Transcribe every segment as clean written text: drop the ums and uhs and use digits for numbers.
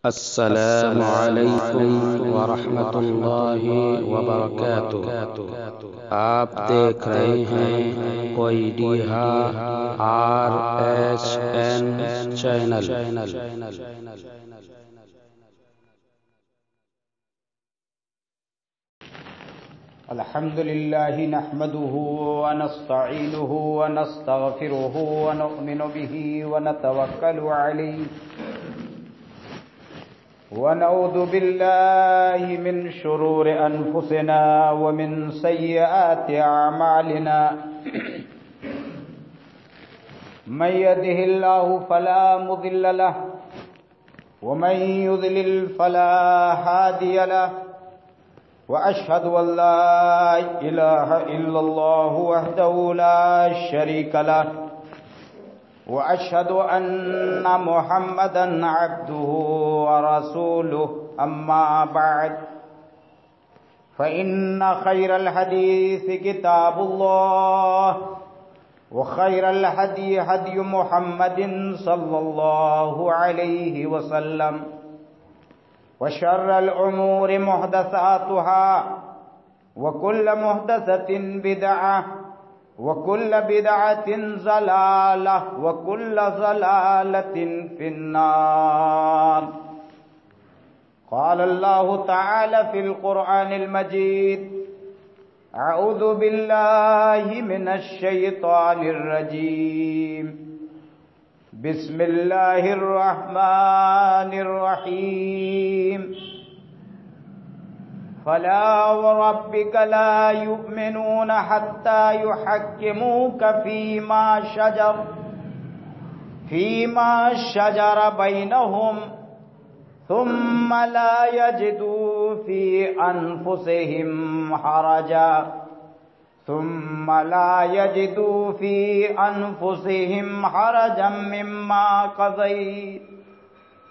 السلام علیکم ورحمۃ اللہ وبرکاتہ۔ آپ دیکھ رہے ہیں کوئی RSN چینل۔ الحمد لله نحمده ونستعينه ونستغفره ونؤمن به ونتوكل عليه ونعوذ بالله من شرور أنفسنا ومن سيئات أعمالنا من يهده الله فلا مضل له ومن يضلل فلا هادي له وأشهد أن لا إله إلا الله وحده لا شريك له وأشهد أن محمدا عبده ورسوله أما بعد فإن خير الحديث كتاب الله وخير الهدي هدي محمد صلى الله عليه وسلم وشر الأمور محدثاتها وكل محدثة بدعة وكل بدعة ضلالة وكل ضلالة في النار. قال الله تعالى في القرآن المجيد: أعوذ بالله من الشيطان الرجيم. بسم الله الرحمن الرحيم. فلا وربك لا يؤمنون حتى يحكموك فيما شجر بينهم ثم لا يجدوا في أنفسهم حرجا مما قضيت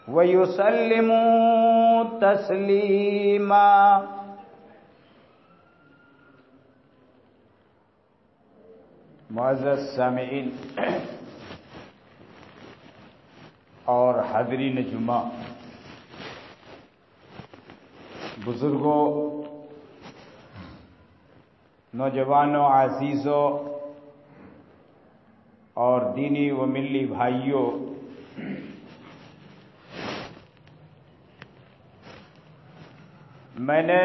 ويسلموا تسليما. معزز سامعین اور حاضرین جمعہ، بزرگوں، نوجوانوں، عزیزوں اور دینی و ملی بھائیوں، میں نے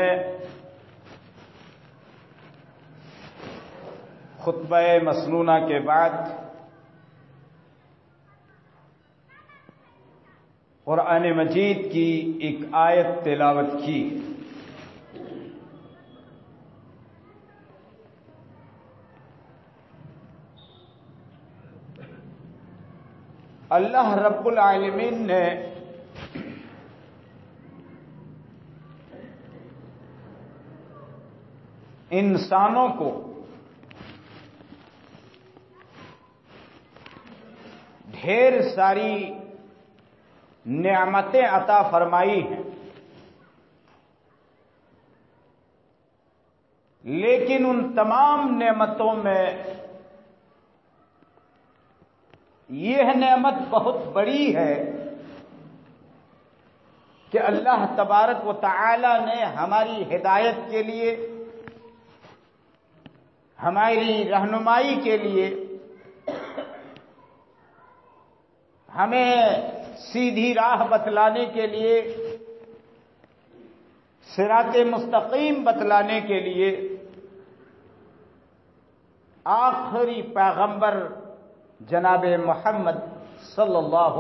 خطبہ مسنونہ کے بعد قرآن مجید کی ایک آیت تلاوت کی. اللہ رب العالمین نے انسانوں کو ڈھیر ساری نعمتیں عطا فرمائی ہیں، لیکن ان تمام نعمتوں میں یہ نعمت بہت بڑی ہے کہ اللہ تبارک و تعالی نے ہماری ہدایت کے لیے، ہماری رہنمائی کے لیے، ہمیں سیدھی راہ بتلانے کے لیے، صراط مستقیم بتلانے کے لیے آخری پیغمبر جناب محمد صلی اللہ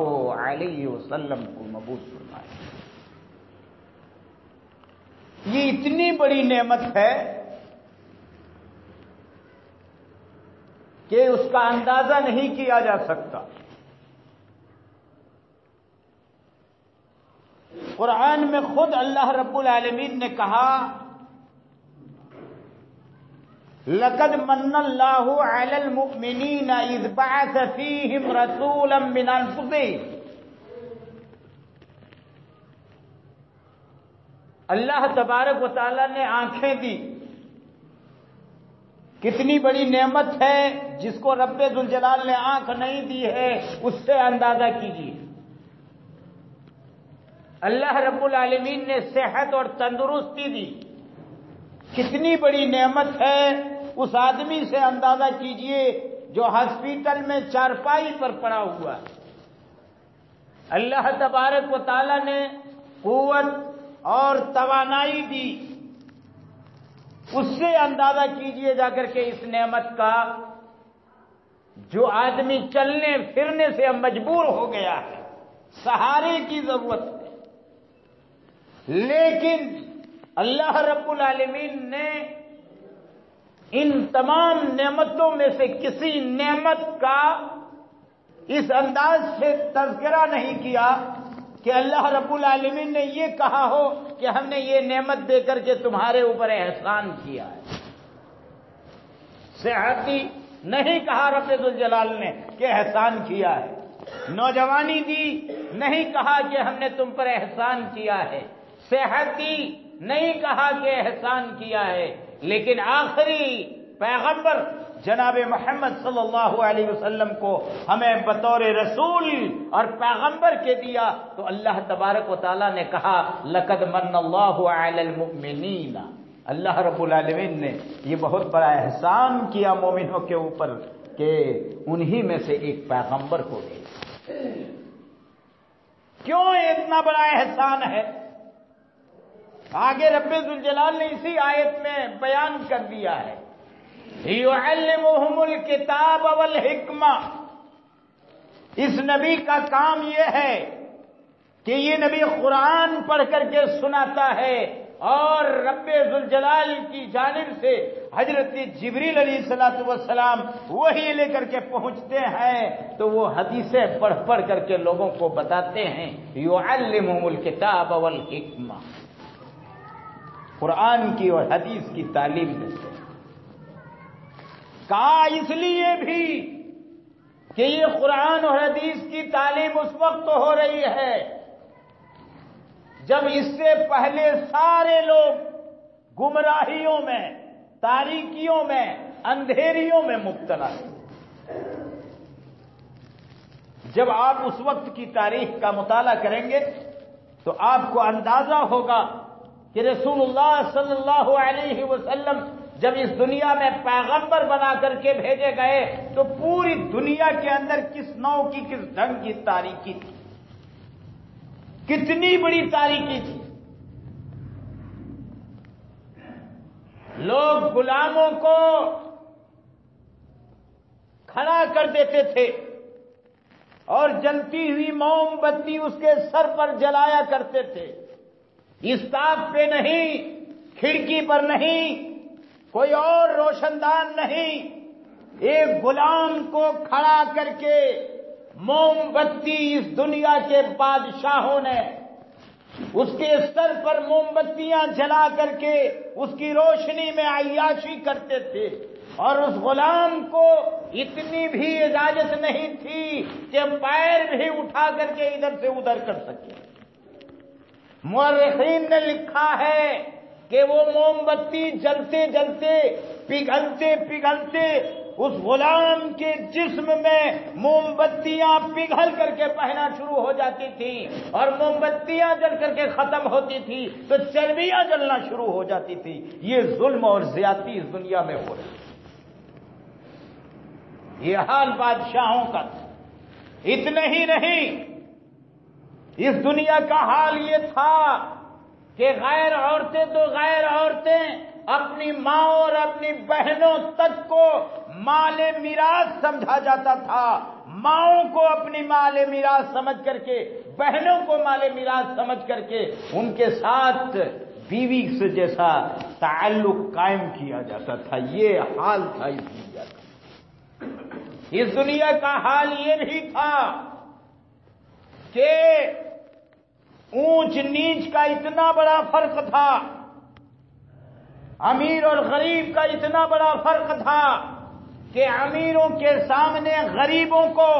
علیہ وسلم کو مبعوث فرمایا. یہ اتنی بڑی نعمت ہے کہ اس کا اندازہ نہیں کیا جا سکتا. قرآن میں خود اللہ رب العالمین نے کہا: لَقَدْ مَنَّ اللَّهُ عَلَى الْمُؤْمِنِينَ إِذْ بَعَثَ فِيهِمْ رَسُولًا مِّنْ أَنفُسِهِمْ. اللہ تبارک و تعالی نے آنکھیں دی. کتنی بڑی نعمت ہے جس کو رب ذوالجلال نے آنکھ نہیں دی ہے، اس سے اندازہ کیجیے. اللہ رب العالمین نے صحت اور تندرستی دی، کتنی بڑی نعمت ہے۔ اس آدمی سے اندازہ کیجئے جو ہاسپٹل میں چارپائی پر پڑا ہوا ہے، اللہ تبارک و تعالی نے قوت اور توانائی دی، اس سے اندازہ کیجئے جا کر کے اس نعمت کا، جو آدمی چلنے پھرنے سے مجبور ہو گیا ہے، سہارے کی ضرورت ہے، لیکن اللہ رب العالمین نے ان تمام نعمتوں میں سے کسی نعمت کا اس انداز سے تذکرہ نہیں کیا کہ اللہ رب العالمین نے یہ کہا ہو کہ ہم نے یہ نعمت دے کر کے تمہارے اوپر احسان کیا ہے۔ صحتی نہیں کہا رب ذوالجلال نے کہ احسان کیا ہے، نوجوانی دی نہیں کہا کہ ہم نے تم پر احسان کیا ہے، صحتی نہیں کہا کہ احسان کیا ہے، لیکن آخری پیغمبر جناب محمد صلی اللہ علیہ وسلم کو ہمیں بطور رسول اور پیغمبر کے دیا تو اللہ تبارک و تعالیٰ نے کہا لقد من اللہ علی المؤمنین، اللہ رب العالمین نے یہ بہت بڑا احسان کیا مومنوں کے اوپر کہ انہی میں سے ایک پیغمبر کو دیا۔ کیوں اتنا بڑا احسان ہے؟ آگے رب ذوالجلال نے اسی آیت میں بیان کر دیا ہے، یعلمہم الکتاب والحکمہ، اس نبی کا کام یہ ہے کہ یہ نبی قرآن پڑھ کر کے سناتا ہے، اور رب ذوالجلال کی جانب سے حضرت جبریل علیہ السلام وہی لے کر کے پہنچتے ہیں تو وہ حدیثیں پڑھ پڑھ کر کے لوگوں کو بتاتے ہیں، یعلمہم الکتاب والحکمہ، قرآن کی اور حدیث کی تعلیم دیتے ہیں۔ کہا اس لیے بھی کہ یہ قرآن اور حدیث کی تعلیم اس وقت ہو رہی ہے جب اس سے پہلے سارے لوگ گمراہیوں میں، تاریکیوں میں، اندھیریوں میں مبتلا ہیں۔ جب آپ اس وقت کی تاریخ کا مطالعہ کریں گے تو آپ کو اندازہ ہوگا کہ رسول اللہ صلی اللہ علیہ وسلم جب اس دنیا میں پیغمبر بنا کر کے بھیجے گئے تو پوری دنیا کے اندر کس نوع کی، کس ڈھنگ کی تاریکی تھی، کتنی بڑی تاریکی تھی۔ لوگ غلاموں کو کھڑا کر دیتے تھے اور جلتی ہوئی موم بتی اس کے سر پر جلایا کرتے تھے، استاپ پہ نہیں، کھڑکی پر نہیں، کوئی اور روشن دان نہیں، ایک غلام کو کھڑا کر کے موم بتی اس دنیا کے بادشاہوں نے اس کے سر پر موم بتیاں جلا کر کے اس کی روشنی میں عیاشی کرتے تھے، اور اس غلام کو اتنی بھی اجازت نہیں تھی کہ پیر بھی اٹھا کر کے ادھر سے ادھر کر سکے۔ مورخین نے لکھا ہے کہ وہ موم بتی جلتے جلتے، پگھلتے پگھلتے اس غلام کے جسم میں موم بتیاں پگھل کر کے بہنا شروع ہو جاتی تھی، اور موم بتیاں جل کر کے ختم ہوتی تھی تو چربیاں جلنا شروع ہو جاتی تھی۔ یہ ظلم اور زیادتی اس دنیا میں ہو رہی ہے۔ یہ حال بادشاہوں کا تھا۔ اتنے ہی نہیں، اس دنیا کا حال یہ تھا کہ غیر عورتیں تو غیر عورتیں اپنی ماں اور اپنی بہنوں تک کو مال میراث سمجھا جاتا تھا، ماؤں کو اپنی مال میراث سمجھ کر کے، بہنوں کو مال میراث سمجھ کر کے ان کے ساتھ بیوی سے جیسا تعلق قائم کیا جاتا تھا۔ یہ حال تھا اس دنیا کا۔ اس دنیا کا حال یہ بھی تھا کہ اونچ نیچ کا اتنا بڑا فرق تھا، امیر اور غریب کا اتنا بڑا فرق تھا کہ امیروں کے سامنے غریبوں کو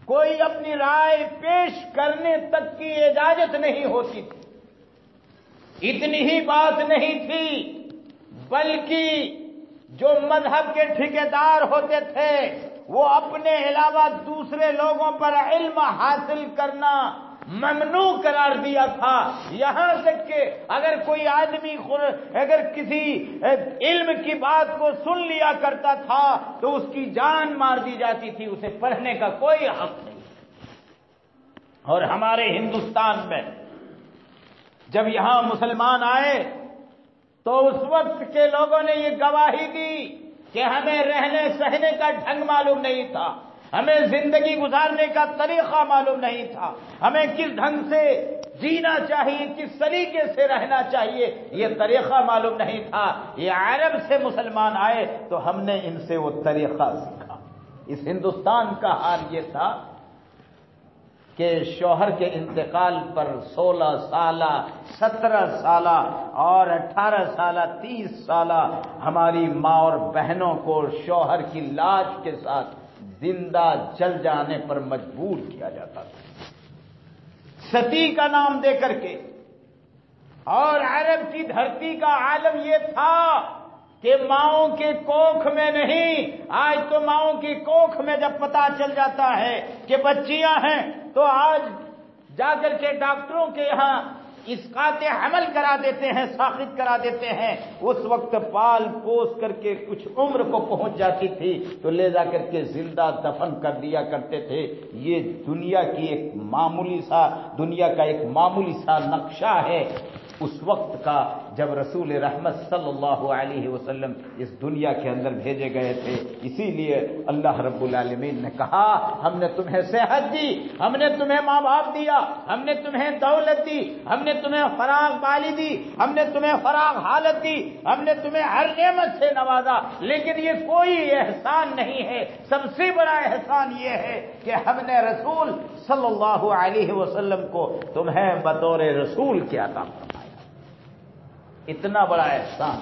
کوئی اپنی رائے پیش کرنے تک کی اجازت نہیں ہوتی تھی۔ اتنی ہی بات نہیں تھی، بلکہ جو مذہب کے ٹھیکیدار ہوتے تھے وہ اپنے علاوہ دوسرے لوگوں پر علم حاصل کرنا، ممنوع قرار دیا تھا، یہاں تک کہ اگر کوئی آدمی اگر کسی علم کی بات کو سن لیا کرتا تھا تو اس کی جان مار دی جاتی تھی، اسے پڑھنے کا کوئی حق نہیں۔ اور ہمارے ہندوستان میں جب یہاں مسلمان آئے تو اس وقت کے لوگوں نے یہ گواہی دی کہ ہمیں رہنے سہنے کا ڈھنگ معلوم نہیں تھا، ہمیں زندگی گزارنے کا طریقہ معلوم نہیں تھا، ہمیں کس ڈھنگ سے جینا چاہیے، کس طریقے سے رہنا چاہیے، یہ طریقہ معلوم نہیں تھا۔ یہ عرب سے مسلمان آئے تو ہم نے ان سے وہ طریقہ سیکھا۔ اس ہندوستان کا حال یہ تھا کہ شوہر کے انتقال پر 16 سالہ، 17 سالہ اور 18 سالہ، 30 سالہ ہماری ماں اور بہنوں کو شوہر کی لاش کے ساتھ زندہ جل جانے پر مجبور کیا جاتا تھا، ستی کا نام دے کر کے۔ اور عرب کی دھرتی کا عالم یہ تھا کہ ماؤں کے کوکھ میں نہیں، آج تو ماؤں کی کوکھ میں جب پتہ چل جاتا ہے کہ بچیاں ہیں تو آج جا کر کے ڈاکٹروں کے یہاں اسقاط حمل کرا دیتے ہیں، ساقط کرا دیتے ہیں۔ اس وقت پال پوس کر کے کچھ عمر کو پہنچ جاتی تھی تو لے جا کر کے زندہ دفن کر دیا کرتے تھے۔ یہ دنیا کی ایک معمولی سا نقشہ ہے اس وقت کا جب رسول رحمت صلی اللہ علیہ وسلم اس دنیا کے اندر بھیجے گئے تھے۔ اسی لیے اللہ رب العالمین نے کہا ہم نے تمہیں صحت دی، ہم نے تمہیں ماں باپ دیا، ہم نے تمہیں دولت دی، ہم نے تمہیں فراغ بالی دی، ہم نے تمہیں فراغ حالت دی، ہم نے تمہیں ہر نعمت سے نوازا، لیکن یہ کوئی احسان نہیں ہے۔ سب سے بڑا احسان یہ ہے کہ ہم نے رسول صلی اللہ علیہ وسلم کو تمہیں بطور رسول کیا عطا فرمایا۔ اتنا بڑا احسان۔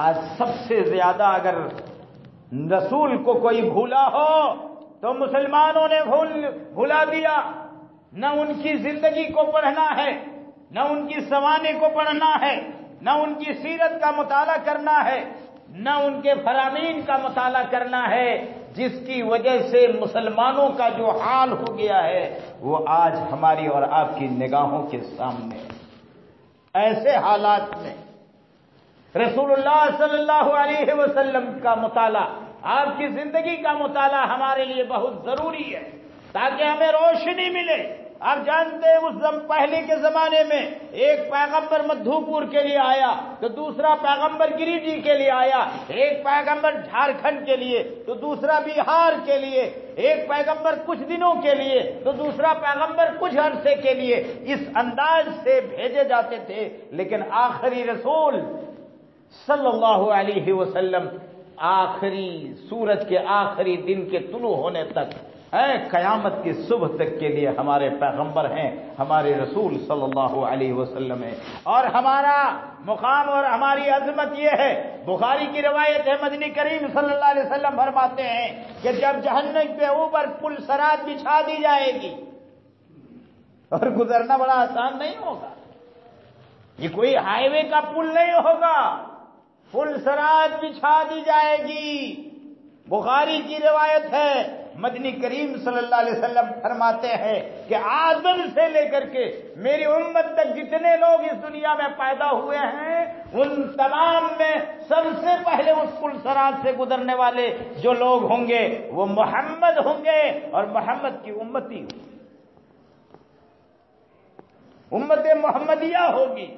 آج سب سے زیادہ اگر رسول کو کوئی بھولا ہو تو مسلمانوں نے بھولا دیا۔ نہ ان کی زندگی کو پڑھنا ہے، نہ ان کی سوانح کو پڑھنا ہے، نہ ان کی سیرت کا مطالعہ کرنا ہے، نہ ان کے فرامین کا مطالعہ کرنا ہے، جس کی وجہ سے مسلمانوں کا جو حال ہو گیا ہے وہ آج ہماری اور آپ کی نگاہوں کے سامنے ہے۔ ایسے حالات میں رسول اللہ صلی اللہ علیہ وسلم کا مطالعہ، آپ کی زندگی کا مطالعہ ہمارے لیے بہت ضروری ہے تاکہ ہمیں روشنی ملے۔ آپ جانتے ہیں اس پہلے کے زمانے میں ایک پیغمبر مدھو پور کے لیے آیا تو دوسرا پیغمبر گری جی کے لیے آیا، ایک پیغمبر جھارکھنڈ کے لیے تو دوسرا بہار کے لیے، ایک پیغمبر کچھ دنوں کے لیے تو دوسرا پیغمبر کچھ عرصے کے لیے، اس انداز سے بھیجے جاتے تھے۔ لیکن آخری رسول صلی اللہ علیہ وسلم آخری سورج کے آخری دن کے طلوع ہونے تک قیامت کی صبح تک کے لیے ہمارے پیغمبر ہیں، ہمارے رسول صلی اللہ علیہ وسلم ہیں۔ اور ہمارا مقام اور ہماری عظمت یہ ہے، بخاری کی روایت ہے، مدنی کریم صلی اللہ علیہ وسلم فرماتے ہیں کہ جب جہنم کے اوپر پل صراط بچھا دی جائے گی، اور گزرنا بڑا آسان نہیں ہوگا، یہ کوئی ہائی وے کا پل نہیں ہوگا، پل صراط بچھا دی جائے گی۔ بخاری کی روایت ہے، مدنی کریم صلی اللہ علیہ وسلم فرماتے ہیں کہ آدم سے لے کر کے میری امت تک جتنے لوگ اس دنیا میں پیدا ہوئے ہیں ان تمام میں سب سے پہلے اس پل صراط سے گزرنے والے جو لوگ ہوں گے وہ محمد ہوں گے اور محمد کی امتی ہوگی، امت محمدیہ ہوگی،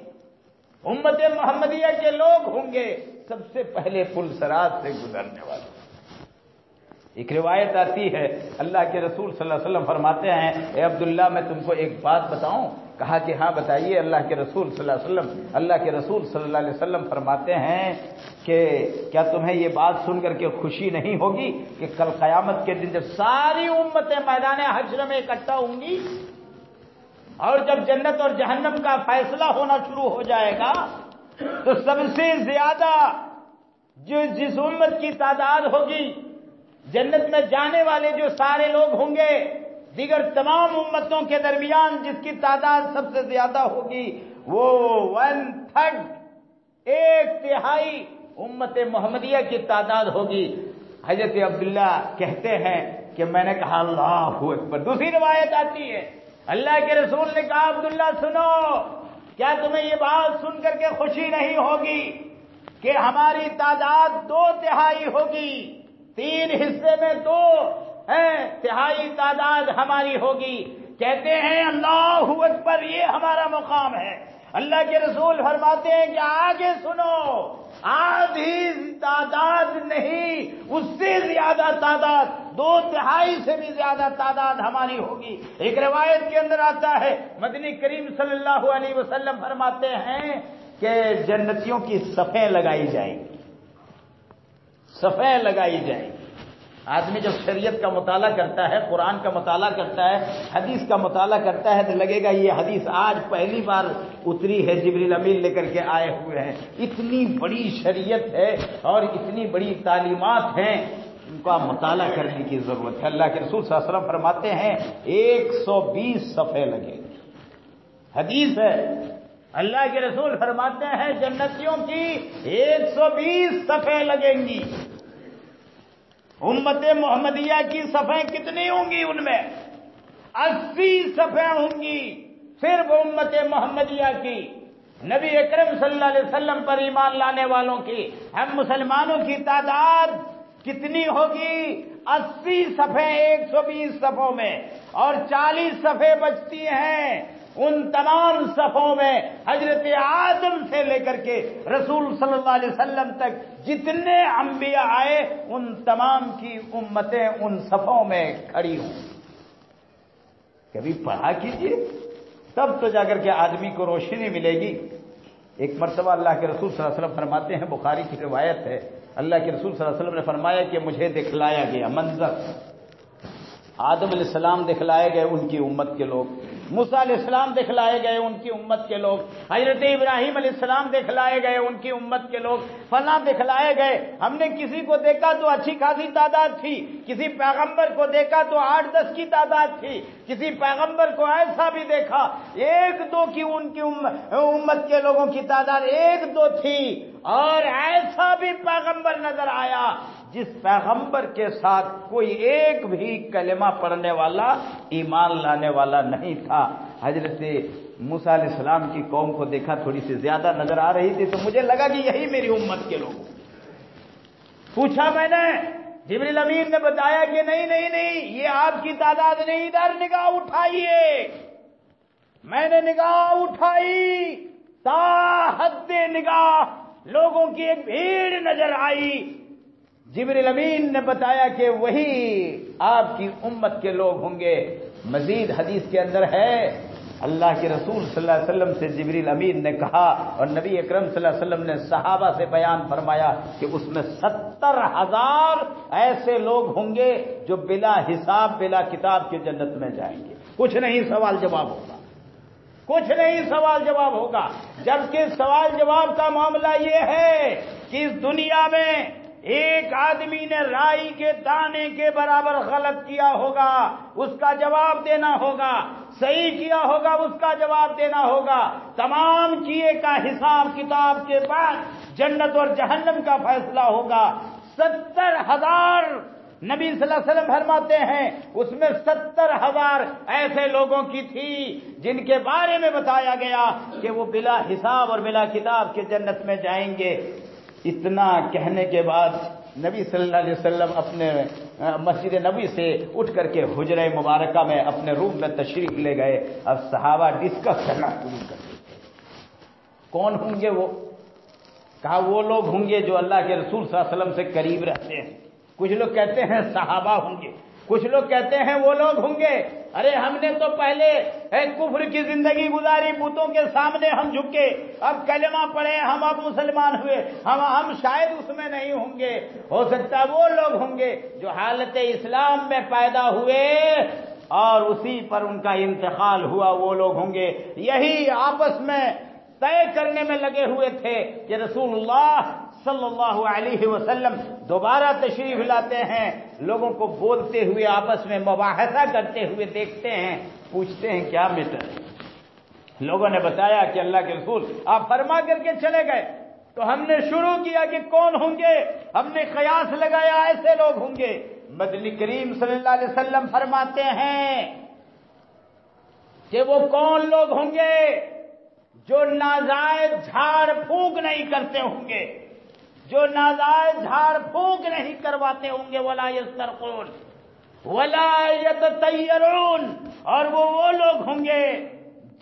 امت محمدیہ کے لوگ ہوں گے سب سے پہلے پل صراط سے گزرنے والے۔ ایک روایت آتی ہے، اللہ کے رسول صلی اللہ علیہ وسلم فرماتے ہیں اے عبداللہ میں تم کو ایک بات بتاؤں؟ کہا کہ ہاں بتائیے اللہ کے رسول صلی اللہ علیہ وسلم۔ اللہ کے رسول صلی اللہ علیہ وسلم فرماتے ہیں کہ کیا تمہیں یہ بات سن کر کے خوشی نہیں ہوگی کہ کل قیامت کے دن جب ساری امتیں میدان حشر میں اکٹھا ہوں گی اور جب جنت اور جہنم کا فیصلہ ہونا شروع ہو جائے گا تو سب سے زیادہ جس امت کی تعداد ہوگی، جنت میں جانے والے جو سارے لوگ ہوں گے، دیگر تمام امتوں کے درمیان جس کی تعداد سب سے زیادہ ہوگی وہ 1/3، 1/3 امت محمدیہ کی تعداد ہوگی۔ حضرت عبداللہ کہتے ہیں کہ میں نے کہا اللہ اکبر۔ دوسری روایت آتی ہے اللہ کے رسول نے کہا عبداللہ سنو، کیا تمہیں یہ بات سن کر کے خوشی نہیں ہوگی کہ ہماری تعداد 2/3 ہوگی، 3 حصے میں 2/3 تعداد ہماری ہوگی۔ کہتے ہیں اللہ اکبر، یہ ہمارا مقام ہے۔ اللہ کے رسول فرماتے ہیں کہ آگے سنو، آدھی تعداد نہیں، اس سے زیادہ تعداد، 2/3 سے بھی زیادہ تعداد ہماری ہوگی۔ ایک روایت کے اندر آتا ہے مدنی کریم صلی اللہ علیہ وسلم فرماتے ہیں کہ جنتیوں کی صفیں لگائی جائیں گی، صفیں لگائی جائیں گی۔ آدمی جب شریعت کا مطالعہ کرتا ہے، قرآن کا مطالعہ کرتا ہے، حدیث کا مطالعہ کرتا ہے تو لگے گا یہ حدیث آج پہلی بار اتری ہے، جبریل امین لے کر کے آئے ہوئے ہیں۔ اتنی بڑی شریعت ہے اور اتنی بڑی تعلیمات ہیں، ان کا مطالعہ کرنے کی ضرورت ہے۔ اللہ کے رسول صلی اللہ علیہ وسلم فرماتے ہیں 120 صفحے لگیں گے، حدیث ہے۔ اللہ کے رسول فرماتے ہیں جنتیوں کی 120 صفحے لگیں گی۔ امت محمدیہ کی صفیں کتنی ہوں گی؟ ان میں 80 صفیں ہوں گی صرف امت محمدیہ کی۔ نبی اکرم صلی اللہ علیہ وسلم پر ایمان لانے والوں کی، ہم مسلمانوں کی تعداد کتنی ہوگی؟ 80 صفیں 120 صفوں میں، اور 40 صفیں بچتی ہیں۔ ان تمام صفوں میں حضرت آدم سے لے کر کے رسول صلی اللہ علیہ وسلم تک جتنے انبیاء آئے، ان تمام کی امتیں ان صفوں میں کھڑی ہوں۔ کبھی پڑھا کیجئے، تب تو جا کر کے آدمی کو روشنی ملے گی۔ ایک مرتبہ اللہ کے رسول صلی اللہ علیہ وسلم فرماتے ہیں، بخاری کی روایت ہے، اللہ کے رسول صلی اللہ علیہ وسلم نے فرمایا کہ مجھے دکھلایا گیا منظر، آدم علیہ السلام دکھلائے گئے ان کی امت کے لوگ، موسیٰ علیہ السلام دکھلائے گئے ان کی امت کے لوگ، حضرت ابراہیم علیہ السلام دکھلائے گئے ان کی امت کے لوگ، فلاں دکھلائے گئے۔ ہم نے کسی کو دیکھا تو اچھی خاصی تعداد تھی، کسی پیغمبر کو دیکھا تو 8-10 کی تعداد تھی، کسی پیغمبر کو ایسا بھی دیکھا 1-2 کی ان کی امت کے لوگوں کی تعداد 1-2 تھی، اور ایسا بھی پیغمبر نظر آیا جس پیغمبر کے ساتھ کوئی ایک بھی کلمہ پڑھنے والا، ایمان لانے والا نہیں تھا۔ حضرت موسیٰ علیہ السلام کی قوم کو دیکھا تھوڑی سی زیادہ نظر آ رہی تھی، تو مجھے لگا کہ یہی میری امت کے لوگ۔ پوچھا میں نے، جبریل امین نے بتایا کہ نہیں، یہ آپ کی تعداد نہیں، ادھر نگاہ اٹھائیے۔ میں نے نگاہ اٹھائی، تا حد نگاہ لوگوں کی ایک بھیڑ نظر آئی۔ جبریل امین نے بتایا کہ وہی آپ کی امت کے لوگ ہوں گے۔ مزید حدیث کے اندر ہے، اللہ کے رسول صلی اللہ علیہ وسلم سے جبریل امین نے کہا، اور نبی اکرم صلی اللہ علیہ وسلم نے صحابہ سے بیان فرمایا کہ اس میں 70,000 ایسے لوگ ہوں گے جو بلا حساب بلا کتاب کے جنت میں جائیں گے۔ کچھ نہیں سوال جواب ہوگا، کچھ نہیں سوال جواب ہوگا۔ جبکہ سوال جواب کا معاملہ یہ ہے کہ اس دنیا میں ایک آدمی نے رائی کے دانے کے برابر غلط کیا ہوگا، اس کا جواب دینا ہوگا، صحیح کیا ہوگا، اس کا جواب دینا ہوگا۔ تمام کیے کا حساب کتاب کے بعد جنت اور جہنم کا فیصلہ ہوگا۔ 70,000 نبی صلی اللہ علیہ وسلم فرماتے ہیں، اس میں 70,000 ایسے لوگوں کی تھی جن کے بارے میں بتایا گیا کہ وہ بلا حساب اور بلا کتاب کے جنت میں جائیں گے۔ اتنا کہنے کے بعد نبی صلی اللہ علیہ وسلم اپنے مسجد نبی سے اٹھ کر کے حجرہ مبارکہ میں اپنے روم میں تشریف لے گئے۔ اب صحابہ ڈسکس کرنا شروع کر دیتے، کون ہوں گے وہ؟ کہا وہ لوگ ہوں گے جو اللہ کے رسول صلی اللہ علیہ وسلم سے قریب رہتے ہیں۔ کچھ لوگ کہتے ہیں صحابہ ہوں گے، کچھ لوگ کہتے ہیں وہ لوگ ہوں گے، ارے ہم نے تو پہلے کفر کی زندگی گزاری، بتوں کے سامنے ہم جھکے، اب کلمہ پڑھے، ہم اب مسلمان ہوئے، ہم شاید اس میں نہیں ہوں گے۔ ہو سکتا ہے وہ لوگ ہوں گے جو حالت اسلام میں پیدا ہوئے اور اسی پر ان کا انتقال ہوا، وہ لوگ ہوں گے۔ یہی آپس میں طے کرنے میں لگے ہوئے تھے کہ رسول اللہ صلی اللہ علیہ وسلم دوبارہ تشریف لاتے ہیں، لوگوں کو بولتے ہوئے آپس میں مباحثہ کرتے ہوئے دیکھتے ہیں، پوچھتے ہیں کیا میٹر ہے؟ لوگوں نے بتایا کہ اللہ کے رسول آپ فرما کر کے چلے گئے، تو ہم نے شروع کیا کہ کون ہوں گے، ہم نے قیاس لگایا ایسے لوگ ہوں گے۔ مدنی کریم صلی اللہ علیہ وسلم فرماتے ہیں کہ وہ کون لوگ ہوں گے جو ناجائز جھاڑ پھونک نہیں کرتے ہوں گے، جو ناجائز جھاڑ پھونک نہیں کرواتے ہوں گے، ولا یسترقون ولا یتطیرون، اور وہ لوگ ہوں گے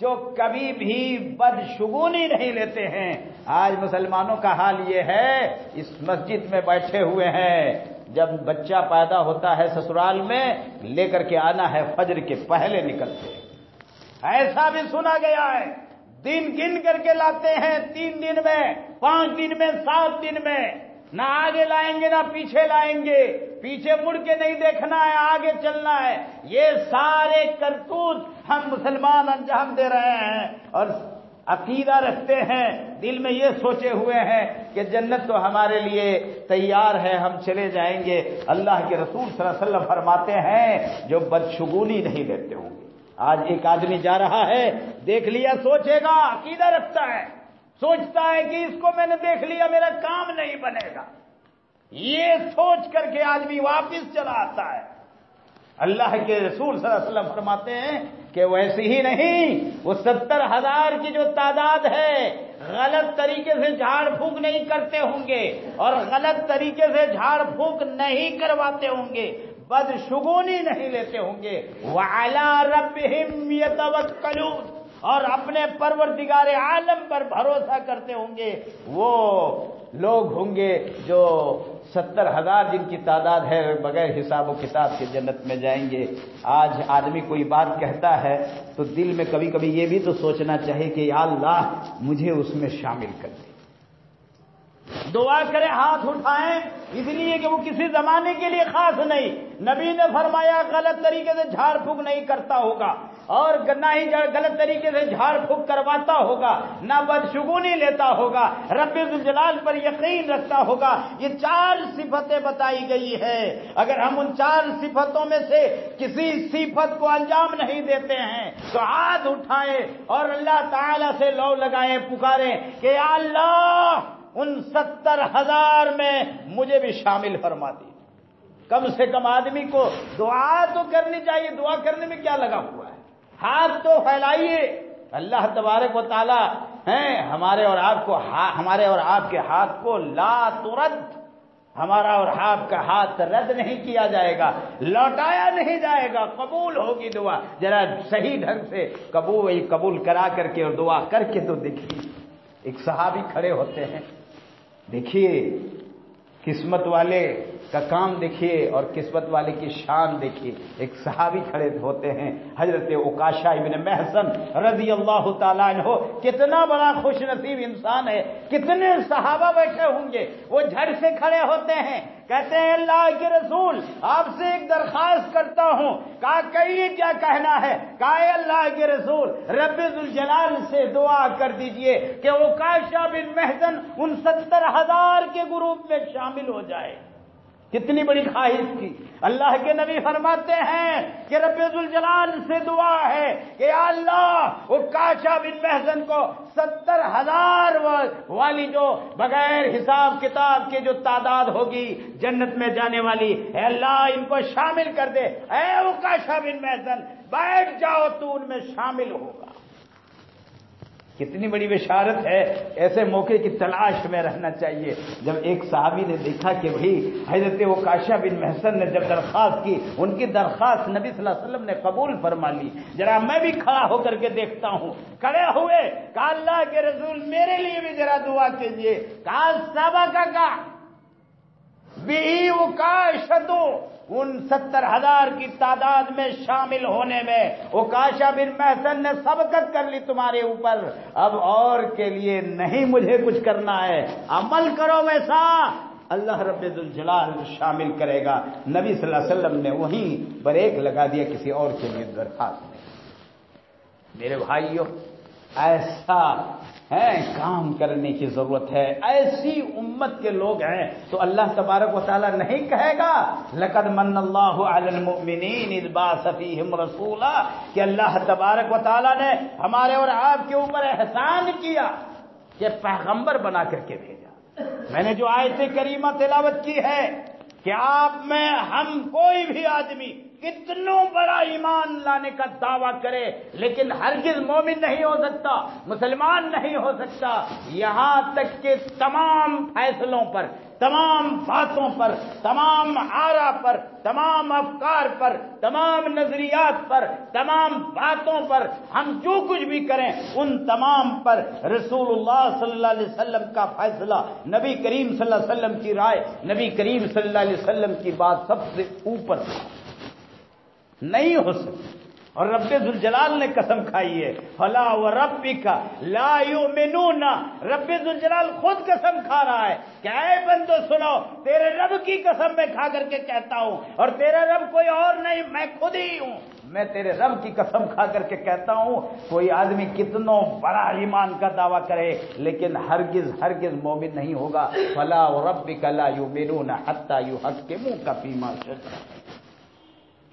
جو کبھی بھی بدشگونی نہیں لیتے ہیں۔ آج مسلمانوں کا حال یہ ہے، اس مسجد میں بیٹھے ہوئے ہیں، جب بچہ پیدا ہوتا ہے سسرال میں لے کر کے آنا ہے، فجر کے پہلے نکلتے ہیں۔ ایسا بھی سنا گیا ہے دن گن کر کے لاتے ہیں، 3 دن میں، 5 دن میں، 7 دن میں، نہ آگے لائیں گے نہ پیچھے لائیں گے، پیچھے مڑ کے نہیں دیکھنا ہے، آگے چلنا ہے۔ یہ سارے کرتوت ہم مسلمان انجام دے رہے ہیں اور عقیدہ رکھتے ہیں، دل میں یہ سوچے ہوئے ہیں کہ جنت تو ہمارے لیے تیار ہے، ہم چلے جائیں گے۔ اللہ کے رسول صلی اللہ علیہ وسلم فرماتے ہیں جو بدشگونی نہیں لیتے ہوں گے۔ آج ایک آدمی جا رہا ہے، دیکھ لیا، سوچے گا، عقیدہ رکھتا ہے، سوچتا ہے کہ اس کو میں نے دیکھ لیا میرا کام نہیں بنے گا، یہ سوچ کر کے آدمی واپس چلا آتا ہے۔ اللہ کے رسول صلی اللہ علیہ وسلم فرماتے ہیں کہ ویسے ہی نہیں، وہ 70,000 کی جو تعداد ہے غلط طریقے سے جھاڑ پھونک نہیں کرتے ہوں گے اور غلط طریقے سے جھاڑ پھونک نہیں کرواتے ہوں گے، بدشگونی نہیں لیتے ہوں گے، وَعَلَىٰ رَبِّهِمْ يَتَوَكَّلُونَ، اور اپنے پروردگار عالم پر بھروسہ کرتے ہوں گے۔ وہ لوگ ہوں گے جو 70,000 جن کی تعداد ہے بغیر حساب و کتاب کے جنت میں جائیں گے۔ آج آدمی کوئی بات کہتا ہے تو دل میں کبھی کبھی یہ بھی تو سوچنا چاہیے کہ یا اللہ مجھے اس میں شامل کر دے۔ دعا کریں، ہاتھ اٹھائیں، اس لیے کہ وہ کسی زمانے کے لیے خاص نہیں۔ نبی نے فرمایا غلط طریقے سے جھاڑ پھونک نہیں کرتا ہوگا اور نہ ہی غلط طریقے سے جھاڑ پھونک کرواتا ہوگا، نہ بدشگونی لیتا ہوگا، رب ذوالجلال پر یقین رکھتا ہوگا۔ یہ 4 صفتیں بتائی گئی ہے، اگر ہم ان 4 صفتوں میں سے کسی صفت کو انجام نہیں دیتے ہیں تو ہاتھ اٹھائیں اور اللہ تعالی سے لو لگائیں، پکاریں کہ یا اللہ ان 70,000 میں مجھے بھی شامل فرما دی۔ کم سے کم آدمی کو دعا تو کرنی چاہیے، دعا کرنے میں کیا لگا ہوا ہے؟ ہاتھ تو پھیلائیے، اللہ تبارک و تعالی ہیں ہمارے اور آپ کے ہاتھ کو لا ترد، ہمارا اور آپ کا ہاتھ رد نہیں کیا جائے گا، لوٹایا نہیں جائے گا، قبول ہوگی دعا۔ ذرا صحیح ڈھنگ سے قبول کرا کر کے اور دعا کر کے تو دیکھیے۔ ایک صحابی کھڑے ہوتے ہیں، دیکھیے قسمت والے کا کام دیکھیے اور قسمت والے کی شان دیکھیے۔ ایک صحابی کھڑے ہوتے ہیں، حضرت عکاشہ ابن محصن رضی اللہ تعالیٰ عنہ، کتنا بڑا خوش نصیب انسان ہے، کتنے صحابہ بیٹھے ہوں گے، وہ جھٹ سے کھڑے ہوتے ہیں، کہتے ہیں اللہ کے رسول آپ سے ایک درخواست کرتا ہوں۔ کہا کہیے کیا کہنا ہے؟ کہا اللہ کے رسول رب ذوالجلال سے دعا کر دیجئے کہ عکاشہ بن محصن ان 70,000 کے گروپ میں شامل ہو جائے۔ کتنی بڑی خواہش تھی۔ اللہ کے نبی فرماتے ہیں کہ رب ذوالجلال سے دعا ہے کہ یا اللہ عکاشہ بن محصن کو 70,000 والی جو بغیر حساب کتاب کے جو تعداد ہوگی جنت میں جانے والی، اے اللہ ان کو شامل کر دے۔ اے عکاشہ بن محصن بیٹھ جاؤ، تو ان میں شامل ہوگا۔ کتنی بڑی بشارت ہے، ایسے موقع کی تلاش میں رہنا چاہیے۔ جب ایک صحابی نے دیکھا کہ بھئی حضرت عکاشہ بن محصن نے جب درخواست کی، ان کی درخواست نبی صلی اللہ علیہ وسلم نے قبول فرما لی، ذرا میں بھی کھڑا ہو کر کے دیکھتا ہوں۔ کھڑے ہوئے، کہا اللہ کے رسول میرے لیے بھی ذرا دعا کیجیے۔ کہا سبقک بہ عکاشۃ، ان 70,000 کی تعداد میں شامل ہونے میں عکاشہ بن محصن نے سبقت کر لی تمہارے اوپر، اب اور کے لیے نہیں مجھے کچھ کرنا ہے، عمل کرو ویسا، اللہ رب ذوالجلال شامل کرے گا۔ نبی صلی اللہ علیہ وسلم نے وہیں بریک لگا دیا، کسی اور کے لیے درخواست نہیں۔ میرے بھائیوں، ایسا ہے کام کرنے کی ضرورت ہے، ایسی امت کے لوگ ہیں تو اللہ تبارک و تعالی نہیں کہے گا لقد من اللہ علی المؤمنین اذ بعث فیہم رسولا، کہ اللہ تبارک و تعالی نے ہمارے اور آپ کے اوپر احسان کیا کہ پیغمبر بنا کر کے بھیجا۔ میں نے جو آیت کریمہ تلاوت کی ہے کہ آپ میں ہم کوئی بھی آدمی کتنوں بڑا ایمان لانے کا دعویٰ کرے لیکن ہرگز مومن نہیں ہو سکتا، مسلمان نہیں ہو سکتا، یہاں تک کہ تمام فیصلوں پر، تمام باتوں پر، تمام آرا پر، تمام افکار پر، تمام نظریات پر، تمام باتوں پر ہم جو کچھ بھی کریں ان تمام پر رسول اللہ صلی اللہ علیہ وسلم کا فیصلہ، نبی کریم صلی اللہ علیہ وسلم کی رائے، نبی کریم صلی اللہ علیہ وسلم کی بات سب سے اوپر نہیں ہو سکتی۔ اور رب ذوالجلال نے قسم کھائی ہے، فلا وربک لا یؤمنون، رب ذوالجلال خود قسم کھا رہا ہے کہ اے بندو سنو، تیرے رب کی قسم میں کھا کر کے کہتا ہوں، اور تیرا رب کوئی اور نہیں، میں خود ہی ہوں، میں تیرے رب کی قسم کھا کر کے کہتا ہوں، کوئی آدمی کتنوں بڑا ایمان کا دعویٰ کرے لیکن ہرگز مومن نہیں ہوگا۔ فلا وربک لا یؤمنون حتی یحکموک فیما شجر،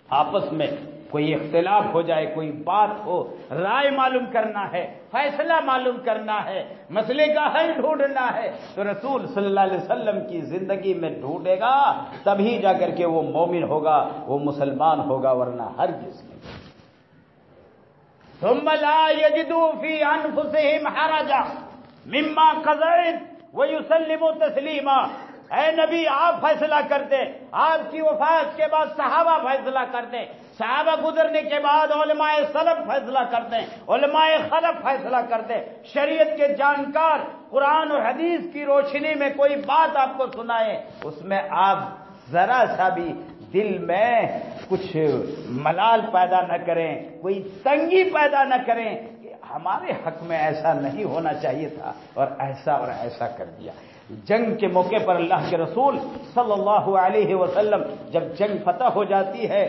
آپس میں کوئی اختلاف ہو جائے، کوئی بات ہو، رائے معلوم کرنا ہے، فیصلہ معلوم کرنا ہے، مسئلے کا حل ڈھونڈنا ہے تو رسول صلی اللہ علیہ وسلم کی زندگی میں ڈھونڈے گا، تبھی جا کر کے وہ مومن ہوگا، وہ مسلمان ہوگا، ورنہ ہرگز نہیں۔ ثم لا يجدوا في انفسهم حرجا مما قضيت ويسلموا تسلیما، اے نبی آپ فیصلہ کرتے، آپ کی وفات کے بعد صحابہ فیصلہ کرتے، صحابہ گزرنے کے بعد علماء سلف فیصلہ کرتے ہیں، علماء خلف فیصلہ کرتے، شریعت کے جانکار قرآن اور حدیث کی روشنی میں کوئی بات آپ کو سنائے، اس میں آپ ذرا سا بھی دل میں کچھ ملال پیدا نہ کریں، کوئی تنگی پیدا نہ کریں کہ ہمارے حق میں ایسا نہیں ہونا چاہیے تھا اور ایسا کر دیا۔ جنگ کے موقع پر اللہ کے رسول صلی اللہ علیہ وسلم جب جنگ فتح ہو جاتی ہے،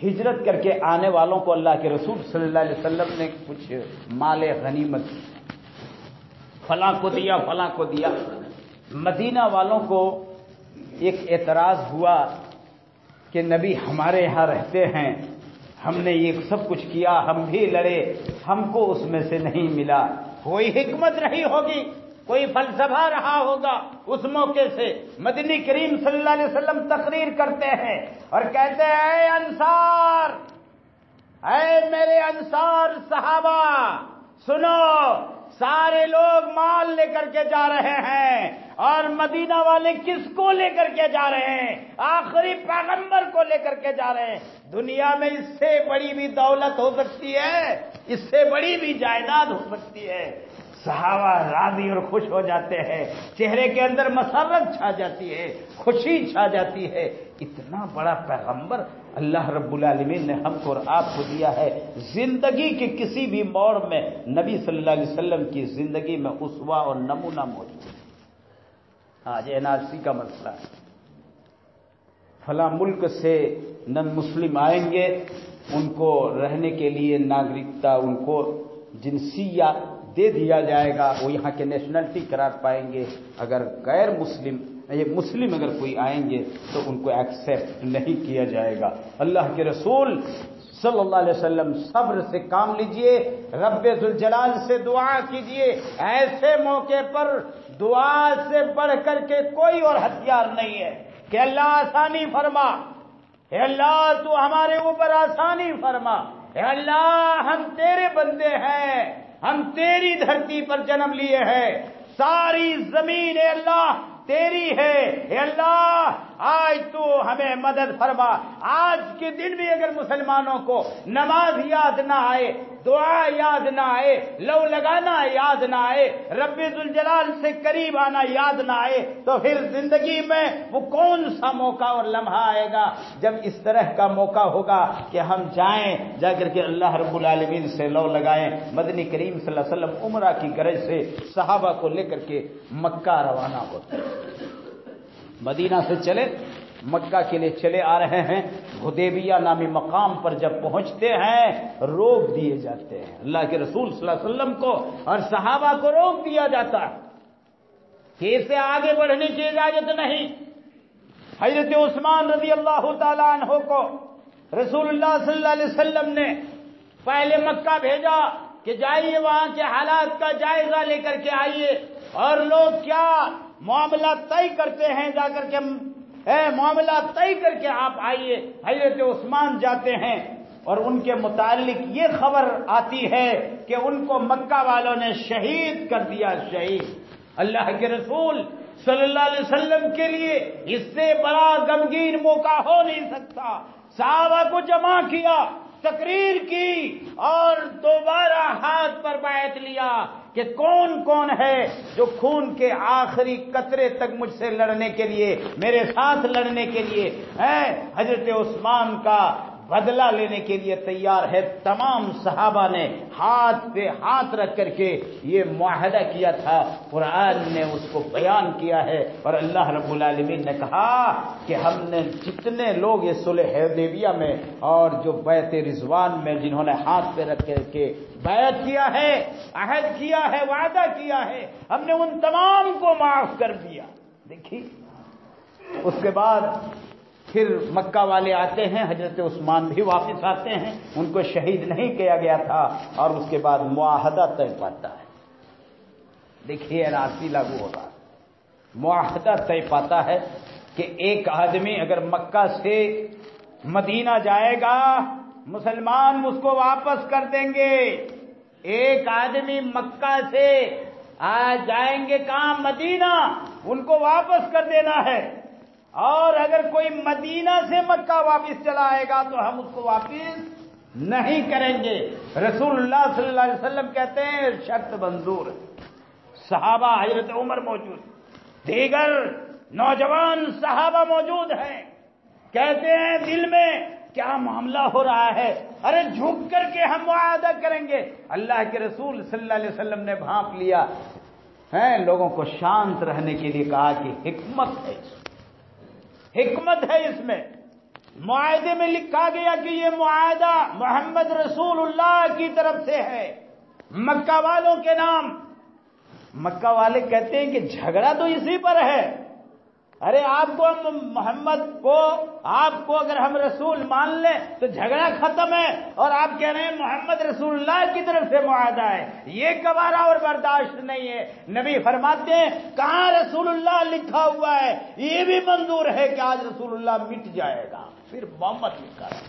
ہجرت کر کے آنے والوں کو اللہ کے رسول صلی اللہ علیہ وسلم نے کچھ مال غنیمت فلاں کو دیا، فلاں کو دیا۔ مدینہ والوں کو ایک اعتراض ہوا کہ نبی ہمارے یہاں رہتے ہیں، ہم نے یہ سب کچھ کیا، ہم بھی لڑے، ہم کو اس میں سے نہیں ملا۔ کوئی حکمت رہی ہوگی، کوئی فلسفہ رہا ہوگا اس موقع سے۔ مدنی کریم صلی اللہ علیہ وسلم تقریر کرتے ہیں اور کہتے ہیں، اے انصار، اے میرے انصار صحابہ، سنو، سارے لوگ مال لے کر کے جا رہے ہیں اور مدینہ والے کس کو لے کر کے جا رہے ہیں؟ آخری پیغمبر کو لے کر کے جا رہے ہیں۔ دنیا میں اس سے بڑی بھی دولت ہو سکتی ہے، اس سے بڑی بھی جائیداد ہو سکتی ہے۔ صحابہ راضی اور خوش ہو جاتے ہیں، چہرے کے اندر مسرت چھا جاتی ہے، خوشی چھا جاتی ہے۔ اتنا بڑا پیغمبر اللہ رب العالمین نے ہم کو اور آپ کو دیا ہے۔ زندگی کے کسی بھی موڑ میں نبی صلی اللہ علیہ وسلم کی زندگی میں اسوہ اور نمونہ موجود ہے۔ آج این آر سی کا مسئلہ ہے، فلاں ملک سے نن مسلم آئیں گے، ان کو رہنے کے لیے ناگرکتا، ان کو جنسیہ دے دیا جائے گا، وہ یہاں کے نیشنلٹی قرار پائیں گے۔ اگر غیر مسلم، یہ مسلم اگر کوئی آئیں گے تو ان کو ایکسیپٹ نہیں کیا جائے گا۔ اللہ کے رسول صلی اللہ علیہ وسلم صبر سے کام لیجئے، رب ذوالجلال سے دعا کیجئے۔ ایسے موقع پر دعا سے بڑھ کر کے کوئی اور ہتھیار نہیں ہے کہ اللہ آسانی فرما، اے اللہ تو ہمارے اوپر آسانی فرما، اے اللہ ہم تیرے بندے ہیں، ہم تیری دھرتی پر جنم لیے ہیں، ساری زمین اے اللہ تیری ہے، اے اللہ آج تو ہمیں مدد فرما۔ آج کے دن بھی اگر مسلمانوں کو نماز یاد نہ آئے، دعا یاد نہ آئے، لو لگانا یاد نہ آئے، رب ذوالجلال سے قریب آنا یاد نہ آئے، تو پھر زندگی میں وہ کون سا موقع اور لمحہ آئے گا جب اس طرح کا موقع ہوگا کہ ہم جائیں، جا کر کے اللہ رب العالمین سے لو لگائیں۔ مدنی کریم صلی اللہ علیہ وسلم عمرہ کی غرض سے صحابہ کو لے کر کے مکہ روانہ ہوتے، مدینہ سے چلے مکہ کے لیے چلے آ رہے ہیں۔ حدیبیہ نامی مقام پر جب پہنچتے ہیں روک دیے جاتے ہیں، اللہ کے رسول صلی اللہ علیہ وسلم کو اور صحابہ کو روک دیا جاتا ہے کہ اسے آگے بڑھنے کی اجازت نہیں۔ حضرت عثمان رضی اللہ تعالیٰ عنہ کو رسول اللہ صلی اللہ علیہ وسلم نے پہلے مکہ بھیجا کہ جائیے وہاں کے حالات کا جائزہ لے کر کے آئیے، اور لوگ کیا معاملہ طے کرتے ہیں جا کر کے معاملہ طے کر کے آپ آئیے۔ حضرت عثمان جاتے ہیں اور ان کے متعلق یہ خبر آتی ہے کہ ان کو مکہ والوں نے شہید کر دیا، شہید۔ اللہ کے رسول صلی اللہ علیہ وسلم کے لیے اس سے بڑا غمگین موقع ہو نہیں سکتا۔ صحابہ کو جمع کیا، تقریر کی اور دوبارہ ہاتھ پر بیعت لیا کہ کون کون ہے جو خون کے آخری قطرے تک مجھ سے لڑنے کے لیے، میرے ساتھ لڑنے کے لیے حضرت عثمان کا بدلہ لینے کے لیے تیار ہے۔ تمام صحابہ نے ہاتھ پہ ہاتھ رکھ کر کے یہ معاہدہ کیا تھا، قرآن نے اس کو بیان کیا ہے، اور اللہ رب العالمین نے کہا کہ ہم نے جتنے لوگ یہ صلح حدیبیہ میں اور جو بیعت رضوان میں جنہوں نے ہاتھ پہ رکھ کر کے بیعت کیا ہے، عہد کیا ہے، وعدہ کیا ہے، ہم نے ان تمام کو معاف کر دیا۔ دیکھیے اس کے بعد پھر مکہ والے آتے ہیں، حضرت عثمان بھی واپس آتے ہیں، ان کو شہید نہیں کیا گیا تھا، اور اس کے بعد معاہدہ طے پاتا ہے۔ دیکھیے راضی لاگو ہوگا، معاہدہ طے پاتا ہے کہ ایک آدمی اگر مکہ سے مدینہ جائے گا مسلمان اس کو واپس کر دیں گے۔ ایک آدمی مکہ سے جائیں گے کہاں؟ مدینہ، ان کو واپس کر دینا ہے، اور اگر کوئی مدینہ سے مکہ واپس چلا آئے گا تو ہم اس کو واپس نہیں کریں گے۔ رسول اللہ صلی اللہ علیہ وسلم کہتے ہیں شرط منظور۔ صحابہ حضرت عمر موجود، دیگر نوجوان صحابہ موجود ہیں، کہتے ہیں دل میں کیا معاملہ ہو رہا ہے، ارے جھک کر کے ہم معاہدہ کریں گے۔ اللہ کے رسول صلی اللہ علیہ وسلم نے بھانپ لیا ہے، لوگوں کو شانت رہنے کے لیے کہا کہ حکمت ہے، حکمت ہے اس میں۔ معاہدے میں لکھا گیا کہ یہ معاہدہ محمد رسول اللہ کی طرف سے ہے، مکہ والوں کے نام۔ مکہ والے کہتے ہیں کہ جھگڑا تو اسی پر ہے، ارے آپ کو محمد کو، آپ کو اگر ہم رسول مان لیں تو جھگڑا ختم ہے، اور آپ کہہ رہے ہیں محمد رسول اللہ کی طرف سے معاہدہ ہے، یہ گوارا اور برداشت نہیں ہے۔ نبی فرماتے ہیں کہاں رسول اللہ لکھا ہوا ہے؟ یہ بھی منظور ہے کہ آج رسول اللہ مٹ جائے گا، پھر محمد لکھا ہے۔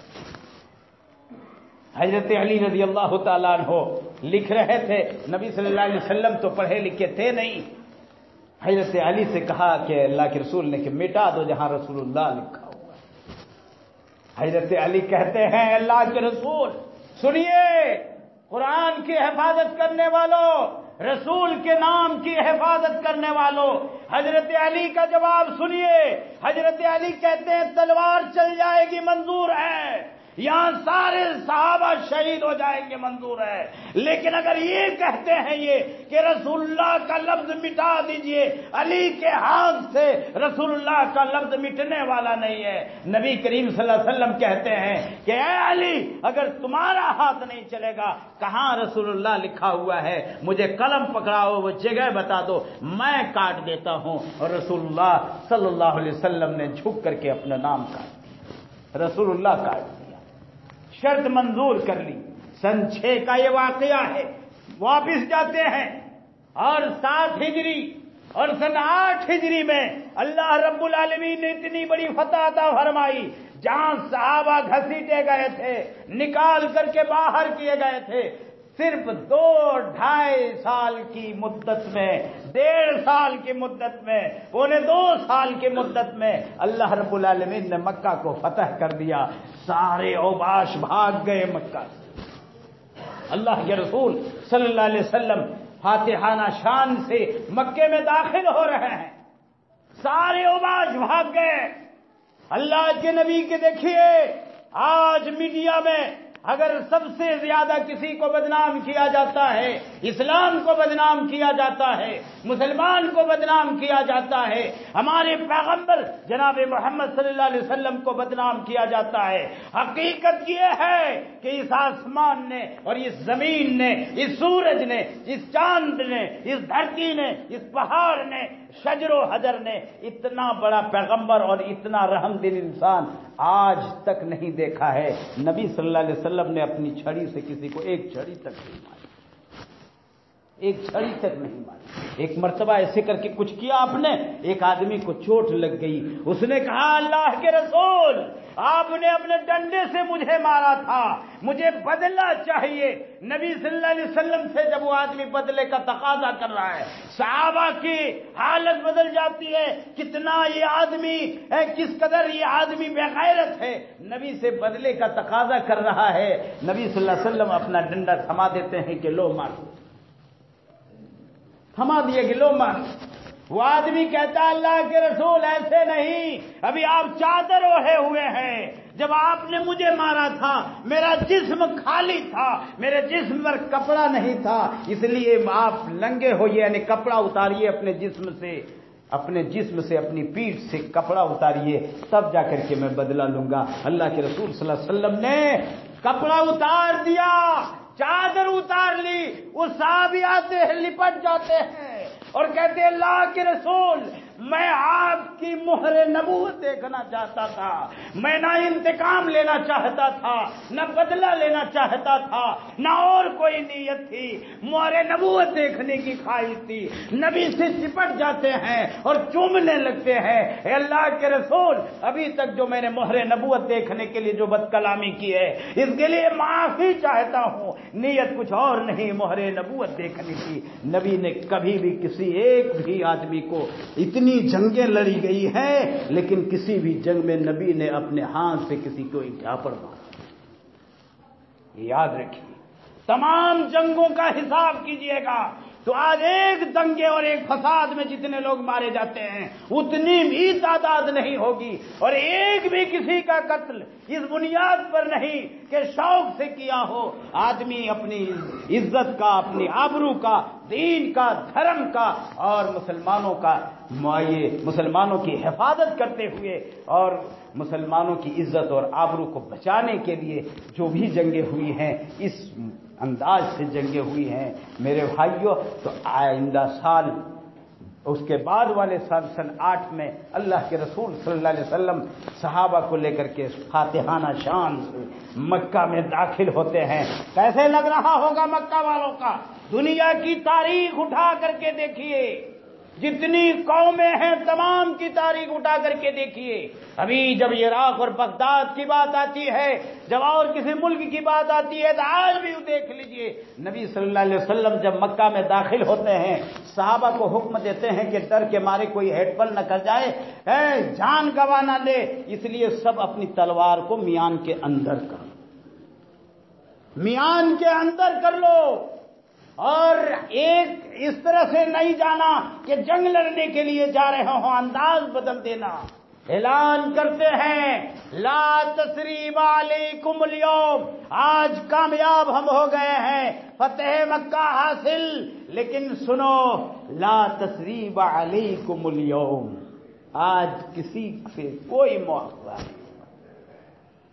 حضرت علی رضی اللہ تعالیٰ عنہ لکھ رہے تھے، نبی صلی اللہ علیہ وسلم تو پڑھے لکھے تھے نہیں، حضرت علی سے کہا کہ اللہ کے رسول نے کہ مٹا دو جہاں رسول اللہ لکھا ہوا ہے۔ حضرت علی کہتے ہیں اللہ کے رسول سنیے، قرآن کی حفاظت کرنے والوں، رسول کے نام کی حفاظت کرنے والوں، حضرت علی کا جواب سنیے۔ حضرت علی کہتے ہیں تلوار چل جائے گی منظور ہے، یہاں سارے صحابہ شہید ہو جائیں گے منظور ہے، لیکن اگر یہ کہتے ہیں یہ کہ رسول اللہ کا لفظ مٹا دیجئے، علی کے ہاتھ سے رسول اللہ کا لفظ مٹنے والا نہیں ہے۔ نبی کریم صلی اللہ علیہ وسلم کہتے ہیں کہ اے علی اگر تمہارا ہاتھ نہیں چلے گا، کہاں رسول اللہ لکھا ہوا ہے، مجھے قلم پکڑاؤ، وہ جگہ بتا دو، میں کاٹ دیتا ہوں۔ اور رسول اللہ صلی اللہ علیہ وسلم نے جھک کر کے اپنا نام کاٹ دیا، رسول اللہ کاٹ دیا، شرط منظور کر لی۔ سن 6 کا یہ واقعہ ہے، واپس جاتے ہیں، اور 7 ہجری اور سن 8 ہجری میں اللہ رب العالمین نے اتنی بڑی فتح عطا فرمائی، جہاں صحابہ گھسیٹے گئے تھے، نکال کر کے باہر کیے گئے تھے، صرف 2-2.5 سال کی مدت میں، 1.5 سال کی مدت میں، 1.25 سال کی مدت میں اللہ رب العالمین نے مکہ کو فتح کر دیا۔ سارے اوباش بھاگ گئے مکہ سے۔ اللہ کے رسول صلی اللہ علیہ وسلم فاتحانہ شان سے مکے میں داخل ہو رہے ہیں، سارے اوباش بھاگ گئے۔ اللہ کے نبی کے دیکھیے، آج میڈیا میں اگر سب سے زیادہ کسی کو بدنام کیا جاتا ہے، اسلام کو بدنام کیا جاتا ہے، مسلمان کو بدنام کیا جاتا ہے، ہمارے پیغمبر جناب محمد صلی اللہ علیہ وسلم کو بدنام کیا جاتا ہے۔ حقیقت یہ ہے کہ اس آسمان نے اور اس زمین نے، اس سورج نے، اس چاند نے، اس دھرتی نے، اس پہاڑ نے، شجر و حجر نے اتنا بڑا پیغمبر اور اتنا رحم دل انسان آج تک نہیں دیکھا ہے۔ نبی صلی اللہ علیہ وسلم نے اپنی چھڑی سے کسی کو ایک چھڑی تک نہیں ماری۔ ایک چھڑی تک نہیں ماری۔ ایک مرتبہ ایسے کر کے کچھ کیا آپ نے، ایک آدمی کو چوٹ لگ گئی، اس نے کہا اللہ کے رسول آپ نے اپنے ڈنڈے سے مجھے مارا تھا، مجھے بدلہ چاہیے۔ نبی صلی اللہ علیہ وسلم سے جب وہ آدمی بدلے کا تقاضا کر رہا ہے، صحابہ کی حالت بدل جاتی ہے، کتنا یہ آدمی ہے، کس قدر یہ آدمی بے غیرت ہے، نبی سے بدلے کا تقاضا کر رہا ہے۔ نبی صلی اللہ علیہ وسلم اپنا ڈنڈا تھما دیتے ہیں کہ لو مارو، تھما دیے کہ لو مارو۔ وہ آدمی کہتا ہے اللہ کے رسول ایسے نہیں، ابھی آپ چادر اوڑھے ہوئے ہیں، جب آپ نے مجھے مارا تھا میرا جسم خالی تھا، میرے جسم پر کپڑا نہیں تھا، اس لیے آپ ننگے ہوئے، یعنی کپڑا اتاریے اپنے جسم سے، اپنی پیٹھ سے کپڑا اتاریے، تب جا کر کے میں بدلہ لوں گا۔ اللہ کے رسول صلی اللہ علیہ وسلم نے کپڑا اتار دیا، چادر اتار لی، وہ صحابی آتے ہیں، لپٹ جاتے ہیں اور کہتے ہیں اللہ کے رسول میں آپ کی مہر نبوت دیکھنا چاہتا تھا، میں نہ انتقام لینا چاہتا تھا، نہ بدلہ لینا چاہتا تھا، نہ اور کوئی نیت تھی، مہر نبوت دیکھنے کی خواہش تھی۔ نبی سے چپٹ جاتے ہیں اور چومنے لگتے ہیں، اے اللہ کے رسول ابھی تک جو میں نے مہر نبوت دیکھنے کے لیے جو بد کلامی کی ہے اس کے لیے معافی چاہتا ہوں، نیت کچھ اور نہیں، مہر نبوت دیکھنے کی۔ نبی نے کبھی بھی کسی ایک بھی آدمی کو، اتنی جنگیں لڑی گئی ہیں لیکن کسی بھی جنگ میں نبی نے اپنے ہاتھ سے کسی کو جھاپڑ مارا، یاد رکھیے۔ تمام جنگوں کا حساب کیجئے گا تو آج ایک دنگے اور ایک فساد میں جتنے لوگ مارے جاتے ہیں اتنی بھی تعداد نہیں ہوگی، اور ایک بھی کسی کا قتل اس بنیاد پر نہیں کہ شوق سے کیا ہو۔ آدمی اپنی عزت کا، اپنی آبرو کا، دین کا، دھرم کا اور مسلمانوں کی حفاظت کرتے ہوئے اور مسلمانوں کی عزت اور آبرو کو بچانے کے لیے جو بھی جنگیں ہوئی ہیں اس انداز سے جنگیں ہوئی ہیں میرے بھائیوں، تو آئندہ سال اس کے بعد والے سال سن 8 میں اللہ کے رسول صلی اللہ علیہ وسلم صحابہ کو لے کر کے فاتحانہ شان سے مکہ میں داخل ہوتے ہیں۔ کیسے لگ رہا ہوگا مکہ والوں کا؟ دنیا کی تاریخ اٹھا کر کے دیکھیے، جتنی قومیں ہیں تمام کی تاریخ اٹھا کر کے دیکھیے۔ ابھی جب عراق اور بغداد کی بات آتی ہے، جب اور کسی ملک کی بات آتی ہے، تو آج بھی دیکھ لیجئے نبی صلی اللہ علیہ وسلم جب مکہ میں داخل ہوتے ہیں صحابہ کو حکم دیتے ہیں کہ ڈر کے مارے کوئی ہیٹ پل نہ کر جائے، جان گنوا نہ لے، اس لیے سب اپنی تلوار کو میان کے اندر کر لو، میان کے اندر کر لو، اور ایک اس طرح سے نہیں جانا کہ جنگ لڑنے کے لیے جا رہے ہوں، انداز بدل دینا۔ اعلان کرتے ہیں لا تثریب علیکم اليوم، آج کامیاب ہم ہو گئے ہیں، فتح مکہ حاصل، لیکن سنو لا تثریب علیکم اليوم، آج کسی سے کوئی مواخذہ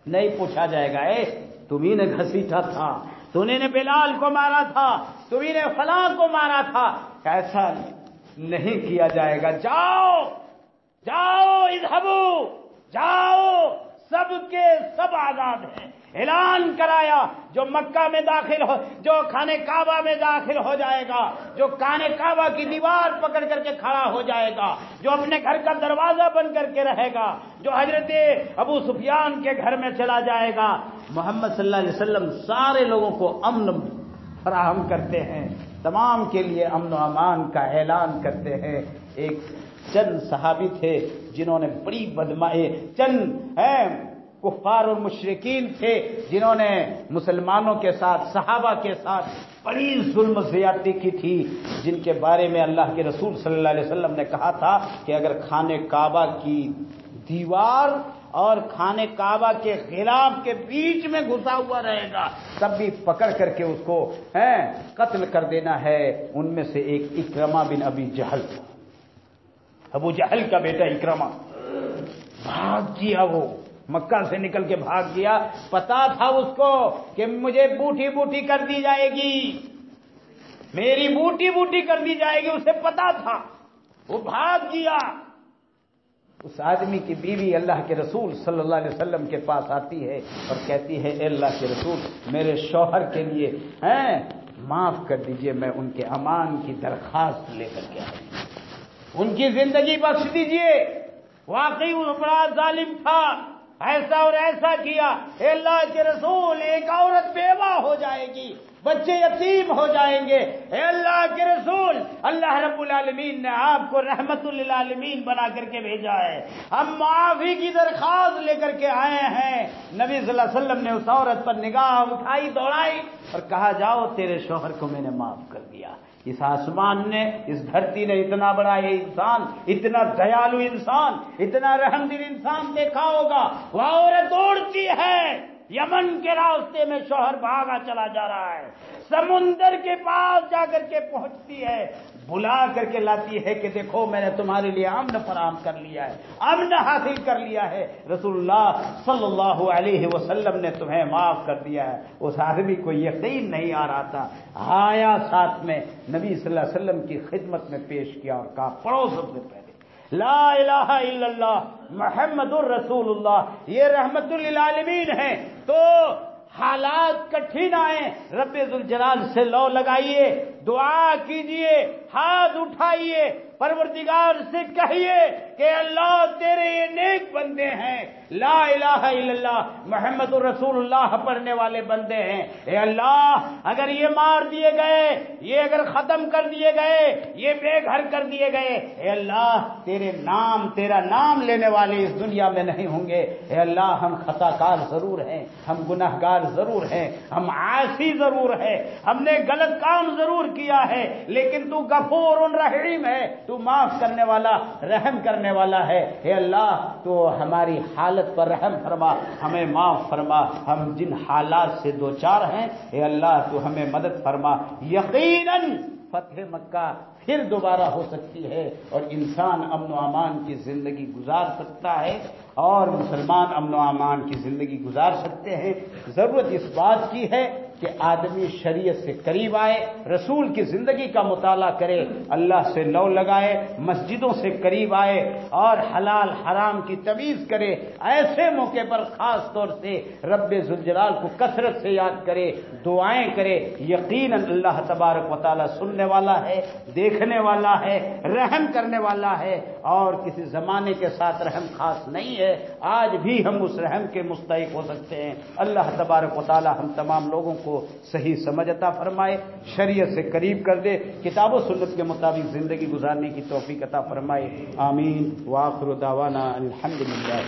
نہیں پوچھا جائے گا اے تمہیں نے گھسیٹا تھا، تمہیں نے بلال کو مارا تھا، تمہیں نے فلاں کو مارا تھا، ایسا نہیں کیا جائے گا۔ جاؤ جاؤ اذهبوا، جاؤ، سب کے سب آزاد ہیں۔ اعلان کرایا جو مکہ میں داخل ہو، جو خانہ کعبہ میں داخل ہو جائے گا، جو خانہ کعبہ کی دیوار پکڑ کر کے کھڑا ہو جائے گا، جو اپنے گھر کا دروازہ بند کر کے رہے گا، جو حضرت ابو سفیان کے گھر میں چلا جائے گا، محمد صلی اللہ علیہ وسلم سارے لوگوں کو امن فراہم کرتے ہیں، تمام کے لیے امن و امان کا اعلان کرتے ہیں۔ ایک چند صحابی تھے جنہوں نے بڑی بدمعاشی، چند کفار اور مشرکین تھے جنہوں نے مسلمانوں کے ساتھ، صحابہ کے ساتھ بڑی ظلم زیادتی کی تھی، جن کے بارے میں اللہ کے رسول صلی اللہ علیہ وسلم نے کہا تھا کہ اگر خانہ کعبہ کی دیوار اور خانہ کعبہ کے غلاف کے بیچ میں گھسا ہوا رہے گا تب بھی پکڑ کر کے اس کو قتل کر دینا ہے۔ ان میں سے ایک اکرمہ بن ابی جہل، ابو جہل کا بیٹا اکرمہ بھاگ گیا، وہ مکہ سے نکل کے بھاگ گیا، پتا تھا اس کو کہ مجھے بوٹی بوٹی کر دی جائے گی، میری بوٹی بوٹی کر دی جائے گی، اسے پتا تھا، وہ بھاگ گیا۔ اس آدمی کی بیوی اللہ کے رسول صلی اللہ علیہ وسلم کے پاس آتی ہے اور کہتی ہے اے اللہ کے رسول، میرے شوہر کے لیے معاف کر دیجئے، میں ان کے امان کی درخواست لے کر کے آئی ہوں، ان کی زندگی بخش دیجئے، واقعی وہ بڑا ظالم تھا، ایسا اور ایسا کیا۔ اے اللہ کے رسول، ایک عورت بیوہ ہو جائے گی، بچے یتیم ہو جائیں گے، اے اللہ کے رسول، اللہ رب العالمین نے آپ کو رحمت للعالمین بنا کر کے بھیجا ہے، ہم معافی کی درخواست لے کر کے آئے ہیں۔ نبی صلی اللہ علیہ وسلم نے اس عورت پر نگاہ اٹھائی، دوڑائی اور کہا جاؤ تیرے شوہر کو میں نے معاف کر دیا۔ اس آسمان نے، اس دھرتی نے اتنا بڑا یہ انسان، اتنا دیالو انسان، اتنا رحم دل انسان دیکھا ہوگا؟ وہ عورت دوڑتی ہے، یمن کے راستے میں شوہر بھاگا چلا جا رہا ہے، سمندر کے پاس جا کر کے پہنچتی ہے، بلا کر کے لاتی ہے کہ دیکھو میں نے تمہارے لیے امن فراہم کر لیا ہے، امن حاصل کر لیا ہے، رسول اللہ صلی اللہ علیہ وسلم نے تمہیں معاف کر دیا ہے۔ اس آدمی کو یقین نہیں آ رہا تھا، آیا ساتھ میں نبی صلی اللہ علیہ وسلم کی خدمت میں پیش کیا اور کہا پڑھو سب سے پہلے لا الہ الا اللہ محمد الرسول اللہ، یہ رحمت للعالمین ہے۔ تو حالات کٹھن آئیں، رب ذوالجلال سے لو لگائیے، دعا کیجئے، ہاتھ اٹھائیے، پروردگار سے کہیے کہ اللہ تیرے یہ نیک بندے ہیں، لا الہ الا اللہ محمد الرسول اللہ پڑھنے والے بندے ہیں، اے اللہ اگر یہ مار دیے گئے، یہ اگر ختم کر دیے گئے، یہ بے گھر کر دیے گئے، اے اللہ تیرا نام لینے والے اس دنیا میں نہیں ہوں گے، اے اللہ ہم خطا کار ضرور ہیں، ہم گناہ گار ضرور ہیں، ہم عاصی ضرور ہیں، ہم نے غلط کام ضرور کیا ہے، لیکن تو غفور رحیم ہے، تو معاف کرنے والا، رحم کرنے والا ہے، اے اللہ تو ہماری حالت پر رحم فرما، ہمیں معاف فرما، ہم جن حالات سے دوچار ہیں اے اللہ تو ہمیں مدد فرما۔ یقیناً فتح مکہ پھر دوبارہ ہو سکتی ہے اور انسان امن و امان کی زندگی گزار سکتا ہے اور مسلمان امن و امان کی زندگی گزار سکتے ہیں۔ ضرورت اس بات کی ہے کہ آدمی شریعت سے قریب آئے، رسول کی زندگی کا مطالعہ کرے، اللہ سے لو لگائے، مسجدوں سے قریب آئے اور حلال حرام کی تمیز کرے۔ ایسے موقع پر خاص طور سے رب ذوالجلال کو کثرت سے یاد کرے، دعائیں کرے، یقیناً اللہ تبارک و تعالی سننے والا ہے، دیکھنے والا ہے، رحم کرنے والا ہے اور کسی زمانے کے ساتھ رحم خاص نہیں ہے، آج بھی ہم اس رحم کے مستحق ہو سکتے ہیں۔ اللہ تبارک و تعالی ہم تمام لوگوں کو صحیح سمجھ عطا فرمائے، شریعت سے قریب کر دے، کتاب و سنت کے مطابق زندگی گزارنے کی توفیق عطا فرمائے، آمین۔ وآخر دعوانا الحمدللہ۔